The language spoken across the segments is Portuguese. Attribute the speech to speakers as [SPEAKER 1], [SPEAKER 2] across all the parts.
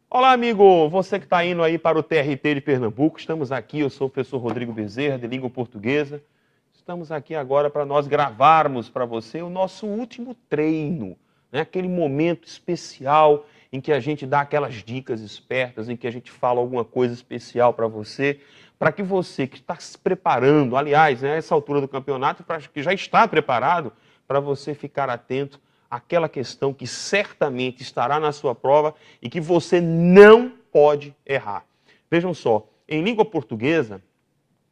[SPEAKER 1] Olá, amigo! Você que está indo aí para o TRT de Pernambuco, estamos aqui, eu sou o professor Rodrigo Bezerra, de Língua Portuguesa. Estamos aqui agora para nós gravarmos para você o nosso último treino, né? Aquele momento especial em que a gente dá aquelas dicas espertas, em que a gente fala alguma coisa especial para que você que está se preparando, aliás, né, essa altura do campeonato, que já está preparado, para você ficar atento àquela questão que certamente estará na sua prova e que você não pode errar. Vejam só, em língua portuguesa,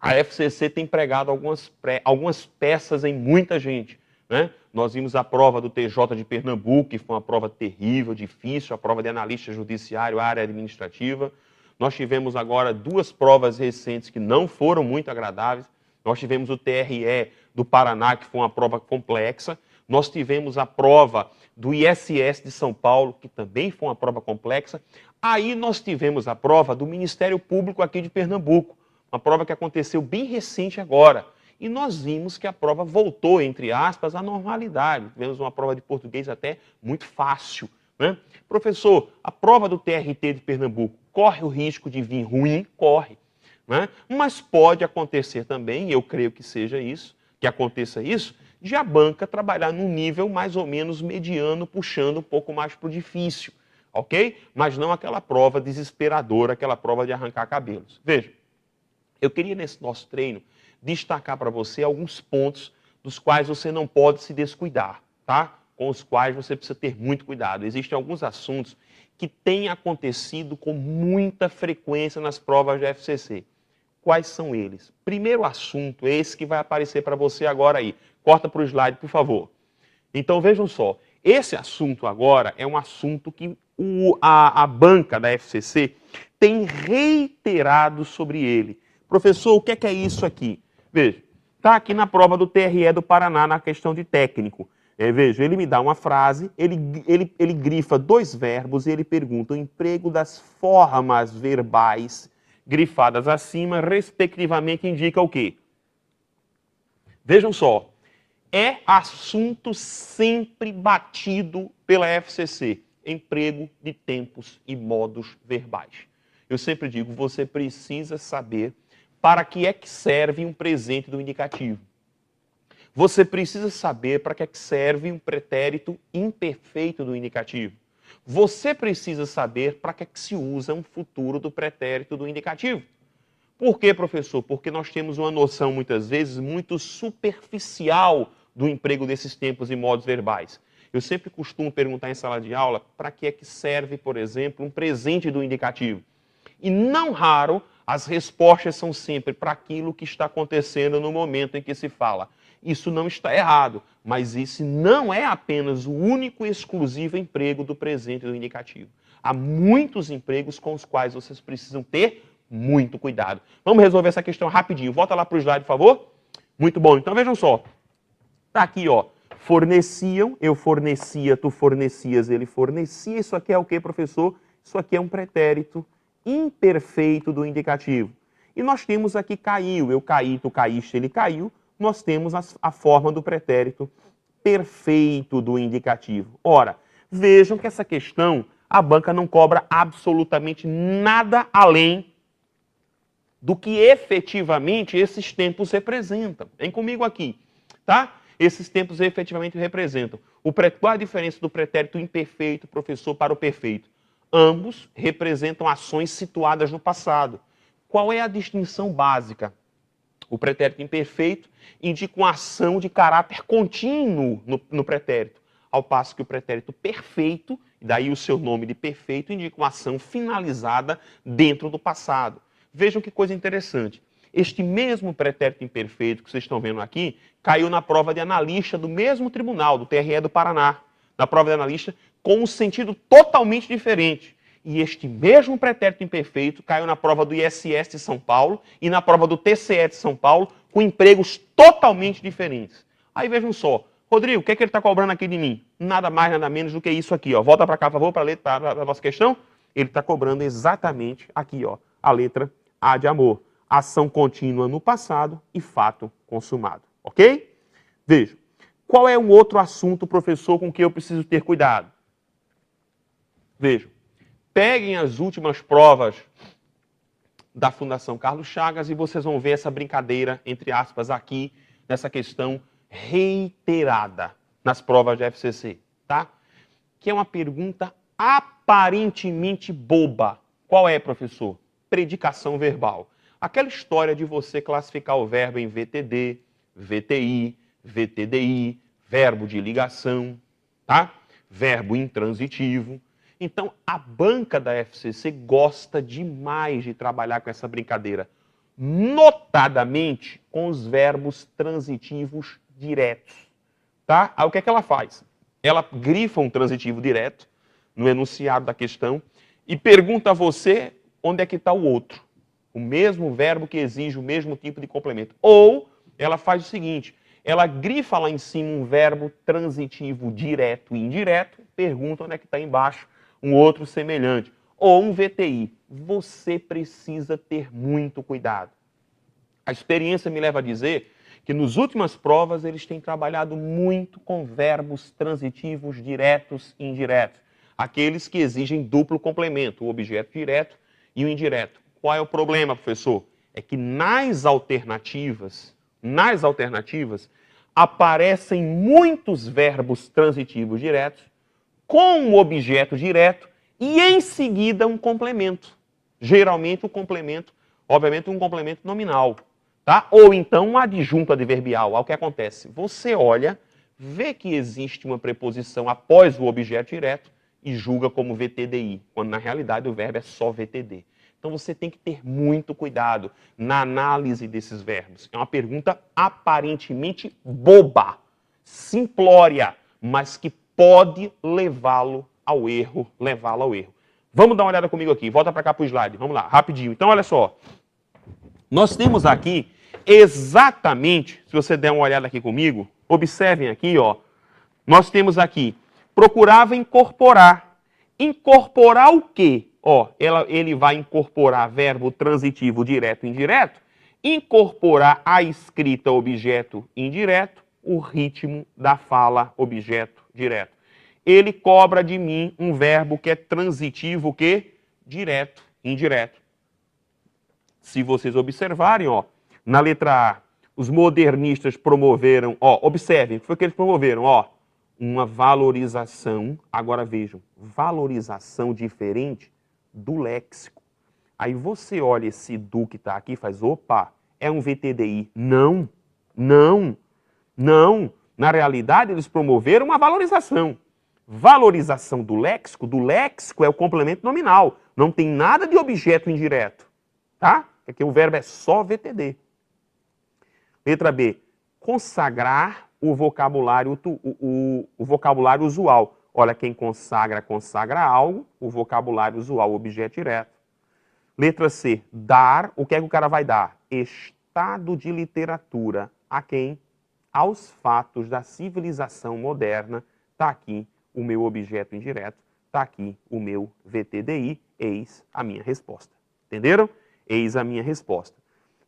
[SPEAKER 1] a FCC tem pregado algumas peças em muita gente, né? Nós vimos a prova do TJ de Pernambuco, que foi uma prova terrível, difícil, a prova de analista judiciário, área administrativa. Nós tivemos agora duas provas recentes que não foram muito agradáveis. Nós tivemos o TRE do Paraná, que foi uma prova complexa. Nós tivemos a prova do ISS de São Paulo, que também foi uma prova complexa. Aí nós tivemos a prova do Ministério Público aqui de Pernambuco, uma prova que aconteceu bem recente agora. E nós vimos que a prova voltou, entre aspas, à normalidade. Tivemos uma prova de português até muito fácil, né? Professor, a prova do TRT de Pernambuco corre o risco de vir ruim? Corre, né? Mas pode acontecer também, e eu creio que seja isso, que aconteça isso, de a banca trabalhar num nível mais ou menos mediano, puxando um pouco mais para o difícil, ok? Mas não aquela prova desesperadora, aquela prova de arrancar cabelos. Veja, eu queria nesse nosso treino destacar para você alguns pontos dos quais você não pode se descuidar, tá? Com os quais você precisa ter muito cuidado. Existem alguns assuntos que têm acontecido com muita frequência nas provas da FCC. Quais são eles? Primeiro assunto, esse que vai aparecer para você agora aí. Corta para o slide, por favor. Então vejam só, esse assunto agora é um assunto que a banca da FCC tem reiterado sobre ele. Professor, o que é isso aqui? Veja, está aqui na prova do TRE do Paraná, na questão de técnico. Veja, ele me dá uma frase, ele grifa dois verbos e ele pergunta o emprego das formas verbais grifadas acima, respectivamente, indica o quê? Vejam só, é assunto sempre batido pela FCC, emprego de tempos e modos verbais. Eu sempre digo, você precisa saber para que é que serve um presente do indicativo. Você precisa saber para que é que serve um pretérito imperfeito do indicativo. Você precisa saber para que é que se usa um futuro do pretérito do indicativo. Por quê, professor? Porque nós temos uma noção, muitas vezes, muito superficial do emprego desses tempos e modos verbais. Eu sempre costumo perguntar em sala de aula para que é que serve, por exemplo, um presente do indicativo. E não raro, as respostas são sempre para aquilo que está acontecendo no momento em que se fala. Isso não está errado, mas isso não é apenas o único e exclusivo emprego do presente do indicativo. Há muitos empregos com os quais vocês precisam ter muito cuidado. Vamos resolver essa questão rapidinho. Volta lá para o slide, por favor. Muito bom. Então vejam só. Está aqui, ó. Forneciam, eu fornecia, tu fornecias, ele fornecia. Isso aqui é o que, professor? Isso aqui é um pretérito imperfeito do indicativo. E nós temos aqui caiu, eu caí, tu caíste, ele caiu. Nós temos a forma do pretérito perfeito do indicativo. Ora, vejam que essa questão, a banca não cobra absolutamente nada além do que efetivamente esses tempos representam. Vem comigo aqui, tá? Esses tempos efetivamente representam. Qual a diferença do pretérito imperfeito, professor, para o perfeito? Ambos representam ações situadas no passado. Qual é a distinção básica? O pretérito imperfeito indica uma ação de caráter contínuo no pretérito, ao passo que o pretérito perfeito, daí o seu nome de perfeito, indica uma ação finalizada dentro do passado. Vejam que coisa interessante. Este mesmo pretérito imperfeito que vocês estão vendo aqui, caiu na prova de analista do mesmo tribunal, do TRE do Paraná. Na prova de analista, com um sentido totalmente diferente. E este mesmo pretérito imperfeito caiu na prova do ISS de São Paulo e na prova do TCE de São Paulo, com empregos totalmente diferentes. Aí vejam só, Rodrigo, o que é que ele está cobrando aqui de mim? Nada mais, nada menos do que isso aqui, ó. Volta para cá, por favor, para ler a nossa questão. Ele está cobrando exatamente aqui, ó, a letra há de amor. Ação contínua no passado e fato consumado. Ok? Veja, qual é um outro assunto, professor, com que eu preciso ter cuidado? Vejam, peguem as últimas provas da Fundação Carlos Chagas e vocês vão ver essa brincadeira, entre aspas, aqui, nessa questão reiterada nas provas de FCC, tá? Que é uma pergunta aparentemente boba. Qual é, professor? Predicação verbal. Aquela história de você classificar o verbo em VTD, VTI, VTDI, verbo de ligação, tá? Verbo intransitivo. Então, a banca da FCC gosta demais de trabalhar com essa brincadeira, notadamente com os verbos transitivos diretos, tá? Aí o que é que ela faz? Ela grifa um transitivo direto no enunciado da questão e pergunta a você onde é que está o outro. O mesmo verbo que exige o mesmo tipo de complemento. Ou ela faz o seguinte, ela grifa lá em cima um verbo transitivo direto e indireto, pergunta onde é que está embaixo um outro semelhante. Ou um VTI. Você precisa ter muito cuidado. A experiência me leva a dizer que nas últimas provas eles têm trabalhado muito com verbos transitivos diretos e indiretos. Aqueles que exigem duplo complemento, o objeto direto e o indireto. Qual é o problema, professor? É que nas alternativas aparecem muitos verbos transitivos diretos com um objeto direto e em seguida um complemento. Geralmente o complemento, obviamente um complemento nominal, tá? Ou então uma adjunto adverbial. Olha o que acontece. Você olha, vê que existe uma preposição após o objeto direto e julga como VTDI, quando na realidade o verbo é só VTD. Então você tem que ter muito cuidado na análise desses verbos. É uma pergunta aparentemente boba, simplória, mas que pode levá-la ao erro. Vamos dar uma olhada comigo aqui. Volta para cá para o slide. Vamos lá, rapidinho. Então, olha só. Nós temos aqui exatamente, se você der uma olhada aqui comigo, observem aqui, ó. Nós temos aqui, procurava incorporar. Incorporar o quê? Ó, ele vai incorporar verbo transitivo direto e indireto, incorporar a escrita objeto indireto, o ritmo da fala objeto direto. Ele cobra de mim um verbo que é transitivo, que direto, indireto. Se vocês observarem, ó, na letra A, os modernistas promoveram, ó, observem, o que foi que eles promoveram, ó, uma valorização, agora vejam, valorização diferente do léxico. Aí você olha esse do que está aqui e faz, opa, é um VTDI. Não, não, não. Na realidade, eles promoveram uma valorização. Valorização do léxico é o complemento nominal. Não tem nada de objeto indireto, tá? Porque o verbo é só VTD. Letra B, consagrar o vocabulário, o vocabulário usual. Olha, quem consagra, consagra algo, o vocabulário usual, objeto direto. Letra C, dar, o que é que o cara vai dar? Estado de literatura. A quem? Aos fatos da civilização moderna. Está aqui o meu objeto indireto, está aqui o meu VTDI, eis a minha resposta. Entenderam? Eis a minha resposta.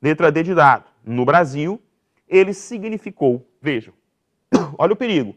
[SPEAKER 1] Letra D de dado. No Brasil, ele significou, vejam, olha o perigo,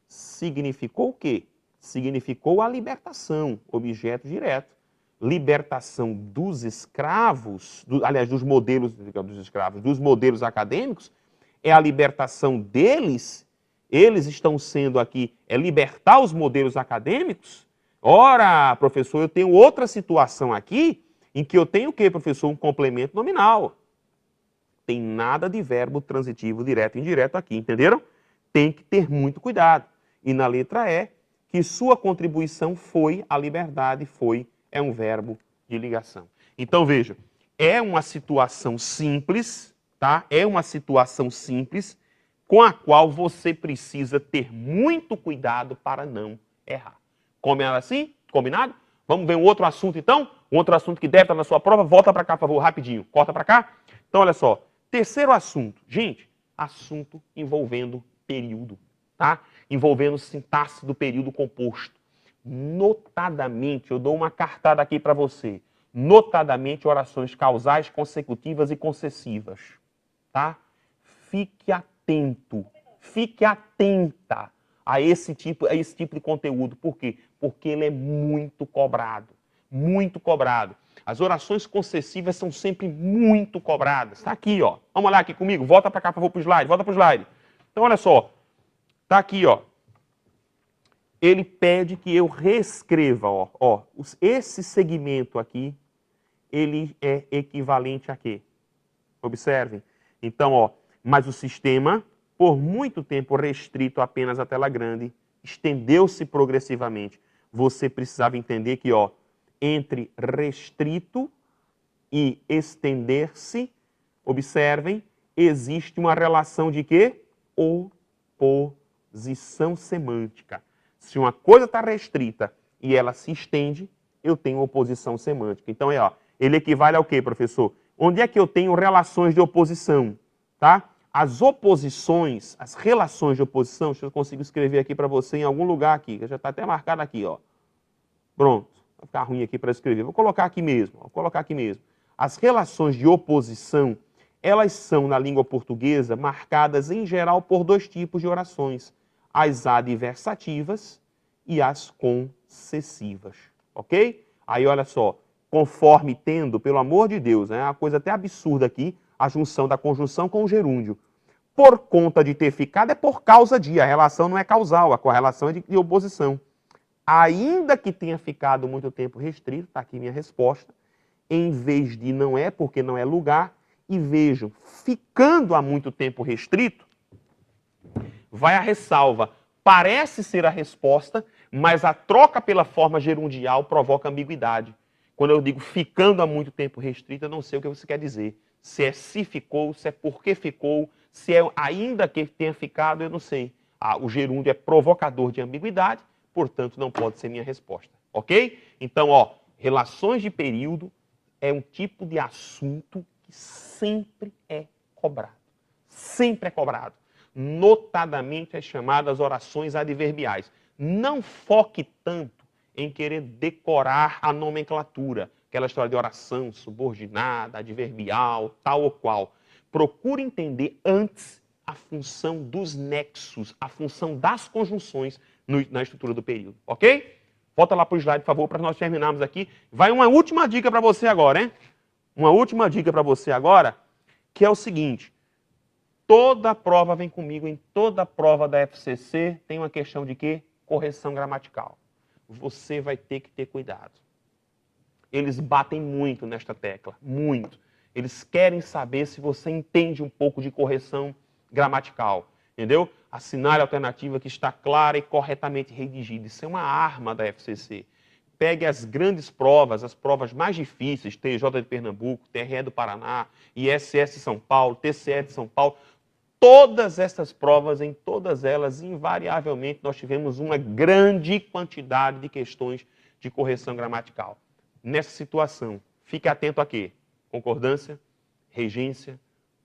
[SPEAKER 1] significou o quê? Significou a libertação, objeto direto. Libertação dos escravos, aliás, dos modelos, dos escravos, dos modelos acadêmicos, é a libertação deles. Eles estão sendo aqui, é libertar os modelos acadêmicos? Ora, professor, eu tenho outra situação aqui, em que eu tenho o quê, professor? Um complemento nominal. Tem nada de verbo transitivo direto e indireto aqui, entenderam? Tem que ter muito cuidado. E na letra E, que sua contribuição foi a liberdade, é um verbo de ligação. Então, veja, é uma situação simples, tá? É uma situação simples com a qual você precisa ter muito cuidado para não errar. Combinado assim? Combinado? Vamos ver um outro assunto, então? Um outro assunto que deve estar na sua prova. Volta para cá, por favor, rapidinho. Corta para cá. Então, olha só. Terceiro assunto. Gente, assunto envolvendo período, tá? Envolvendo sintaxe do período composto. Notadamente, eu dou uma cartada aqui para você. notadamente orações causais, consecutivas e concessivas. Tá? Fique atento, fique atenta a esse tipo de conteúdo. Por quê? Porque ele é muito cobrado. Muito cobrado. As orações concessivas são sempre muito cobradas. Está aqui, ó. Vamos lá aqui comigo. Volta para cá, por favor, para o slide. Volta para o slide. Então, olha só. Está aqui, ó. Ele pede que eu reescreva, ó. Esse segmento aqui, ele é equivalente a quê? Observem. Então, ó. Mas o sistema, por muito tempo restrito apenas à tela grande, estendeu-se progressivamente. Você precisava entender que, ó, entre restrito e estender-se, observem, existe uma relação de quê? Oposição semântica. Se uma coisa está restrita e ela se estende, eu tenho oposição semântica. Então, ó, ele equivale ao quê, professor? Onde é que eu tenho relações de oposição? Tá? As oposições, as relações de oposição, deixa eu consigo escrever aqui para você em algum lugar aqui, que já está até marcado aqui, ó. Pronto. Vai ficar ruim aqui para escrever. Vou colocar aqui mesmo. Vou colocar aqui mesmo. As relações de oposição, elas são, na língua portuguesa, marcadas em geral por dois tipos de orações. As adversativas e as concessivas. Ok? Aí, olha só. Conforme tendo, pelo amor de Deus, é uma coisa até absurda aqui, a junção da conjunção com o gerúndio. Por conta de ter ficado, é por causa de. A relação não é causal, a correlação é de oposição. Ainda que tenha ficado muito tempo restrito, está aqui minha resposta, em vez de não é, porque não é lugar, e vejam, ficando há muito tempo restrito, vai a ressalva. Parece ser a resposta, mas a troca pela forma gerundial provoca ambiguidade. Quando eu digo ficando há muito tempo restrito, eu não sei o que você quer dizer. Se é se ficou, se é porque ficou, se é ainda que tenha ficado, eu não sei. O gerúndio é provocador de ambiguidade, portanto, não pode ser minha resposta. Ok? Então, ó, relações de período é um tipo de assunto que sempre é cobrado. Sempre é cobrado. Notadamente as chamadas orações adverbiais. Não foque tanto em querer decorar a nomenclatura, aquela história de oração subordinada, adverbial, tal ou qual. Procure entender antes a função dos nexos, a função das conjunções na estrutura do período, ok? Volta lá para o slide, por favor, para nós terminarmos aqui. Vai uma última dica para você agora, hein? Uma última dica para você agora, que é o seguinte. Toda prova, vem comigo, em toda prova da FCC tem uma questão de quê? Correção gramatical. Você vai ter que ter cuidado. Eles batem muito nesta tecla, muito. Eles querem saber se você entende um pouco de correção gramatical, entendeu? Assinale a alternativa que está clara e corretamente redigida. Isso é uma arma da FCC. Pegue as grandes provas, as provas mais difíceis, TJ de Pernambuco, TRE do Paraná, ISS de São Paulo, TCE de São Paulo. Todas essas provas, em todas elas, invariavelmente, nós tivemos uma grande quantidade de questões de correção gramatical. Nessa situação, fique atento a quê? Concordância, regência,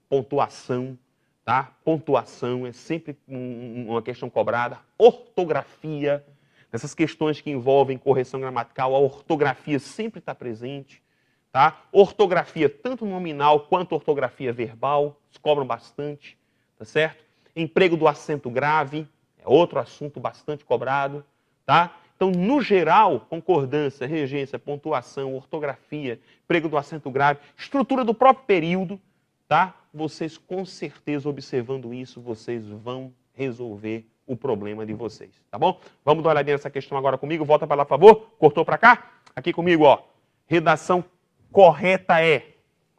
[SPEAKER 1] pontuação, tá? Pontuação é sempre uma questão cobrada. Ortografia, essas questões que envolvem correção gramatical, a ortografia sempre está presente, tá? Ortografia, tanto nominal quanto ortografia verbal, se cobram bastante, tá certo? Emprego do acento grave, é outro assunto bastante cobrado, tá? Então, no geral, concordância, regência, pontuação, ortografia, emprego do acento grave, estrutura do próprio período, tá? Vocês, com certeza, observando isso, vocês vão resolver o problema de vocês, tá bom? Vamos dar uma olhadinha nessa questão agora comigo. Volta para lá, por favor. Cortou para cá? Aqui comigo, ó. Redação correta é,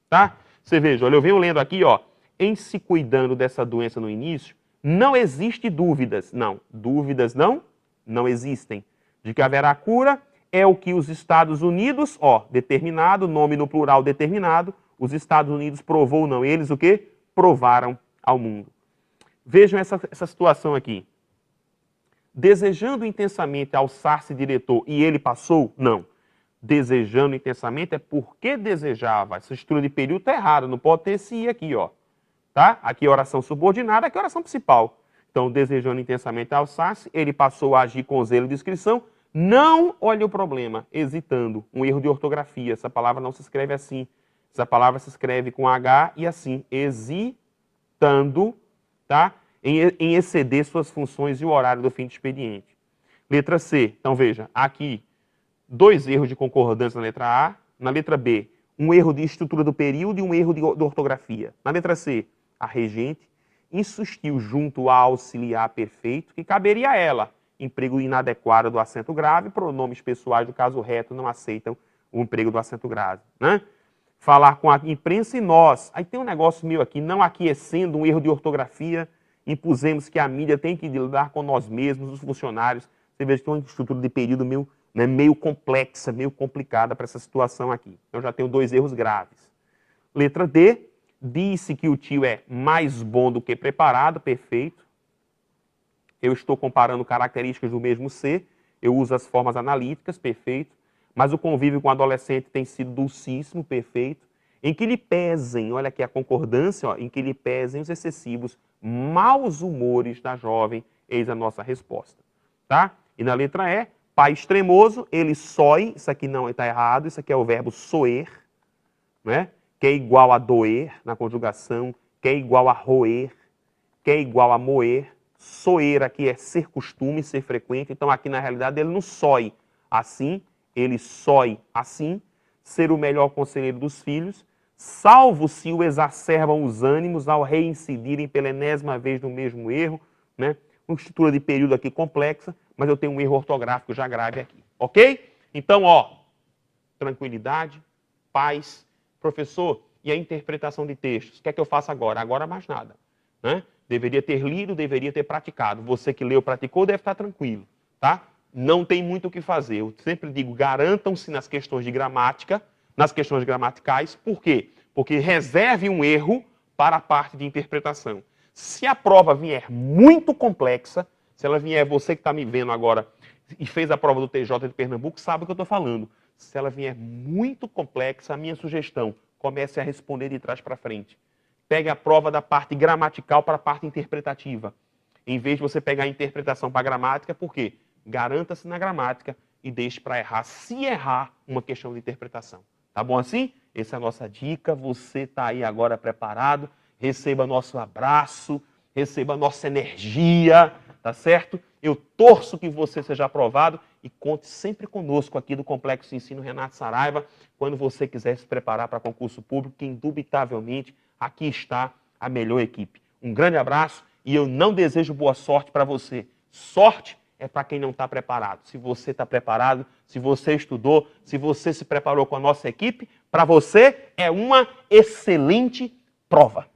[SPEAKER 1] tá? Você veja, olha, eu venho lendo aqui, ó. Em se cuidando dessa doença no início, não existe dúvidas. Não, dúvidas não existem. De que haverá cura é o que os Estados Unidos, ó, determinado, nome no plural determinado, os Estados Unidos provou, não, eles o quê? Provaram ao mundo. Vejam essa situação aqui. Desejando intensamente alçar-se diretor e ele passou? Não. Desejando intensamente é porque desejava. Essa estrutura de período está errada, não pode ter esse i aqui, ó. Tá? Aqui é oração subordinada, aqui é oração principal. Então, desejando intensamente alçar-se, ele passou a agir com zelo e discrição, Não, olha o problema, hesitando, um erro de ortografia. Essa palavra não se escreve assim. Essa palavra se escreve com H e assim, hesitando, tá? Em exceder suas funções e o horário do fim de expediente. Letra C, então veja, aqui, 2 erros de concordância na letra A. Na letra B, um erro de estrutura do período e um erro de ortografia. Na letra C, a regente insistiu junto ao auxiliar perfeito, que caberia a ela. Emprego inadequado do acento grave, pronomes pessoais do caso reto não aceitam o emprego do acento grave, né? Falar com a imprensa e nós. Aí tem um negócio meu aqui, não aquecendo um erro de ortografia, impusemos que a mídia tem que lidar com nós mesmos, os funcionários. Você vê que tem uma estrutura de período meio complexa, meio complicada para essa situação aqui. Então já tenho 2 erros graves. Letra D, disse que o tio é mais bom do que preparado, perfeito. Eu estou comparando características do mesmo ser, eu uso as formas analíticas, perfeito. Mas o convívio com o adolescente tem sido dulcíssimo, perfeito. Em que lhe pesem, olha aqui a concordância, ó, em que lhe pesem os excessivos maus humores da jovem, eis a nossa resposta. Tá? E na letra E, pai extremoso, ele sói, isso aqui não está errado, isso aqui é o verbo soer, né? Que é igual a doer na conjugação, que é igual a roer, que é igual a moer. Soer aqui é ser costume, ser frequente, então aqui na realidade ele não sói assim, ele sói assim, ser o melhor conselheiro dos filhos, salvo se o exacerbam os ânimos ao reincidirem pela enésima vez no mesmo erro, né? Uma estrutura de período aqui complexa, mas eu tenho um erro ortográfico já grave aqui, ok? Então, ó, tranquilidade, paz. Professor, e a interpretação de textos? O que é que eu faço agora? Agora mais nada, né? Deveria ter lido, deveria ter praticado. Você que leu, praticou, deve estar tranquilo, tá? Não tem muito o que fazer. Eu sempre digo, garantam-se nas questões de gramática, nas questões gramaticais. Por quê? Porque reserve um erro para a parte de interpretação. Se a prova vier muito complexa, se ela vier, você que está me vendo agora e fez a prova do TJ de Pernambuco, sabe o que eu estou falando. Se ela vier muito complexa, a minha sugestão, comece a responder de trás para frente. Pegue a prova da parte gramatical para a parte interpretativa. Em vez de você pegar a interpretação para a gramática, por quê? Garanta-se na gramática e deixe para errar, se errar, uma questão de interpretação. Tá bom assim? Essa é a nossa dica. Você está aí agora preparado. Receba nosso abraço, receba nossa energia, tá certo? Eu torço que você seja aprovado e conte sempre conosco aqui do Complexo de Ensino Renato Saraiva, quando você quiser se preparar para concurso público, que indubitavelmente aqui está a melhor equipe. Um grande abraço e eu não desejo boa sorte para você. Sorte é para quem não está preparado. Se você está preparado, se você estudou, se você se preparou com a nossa equipe, para você é uma excelente prova.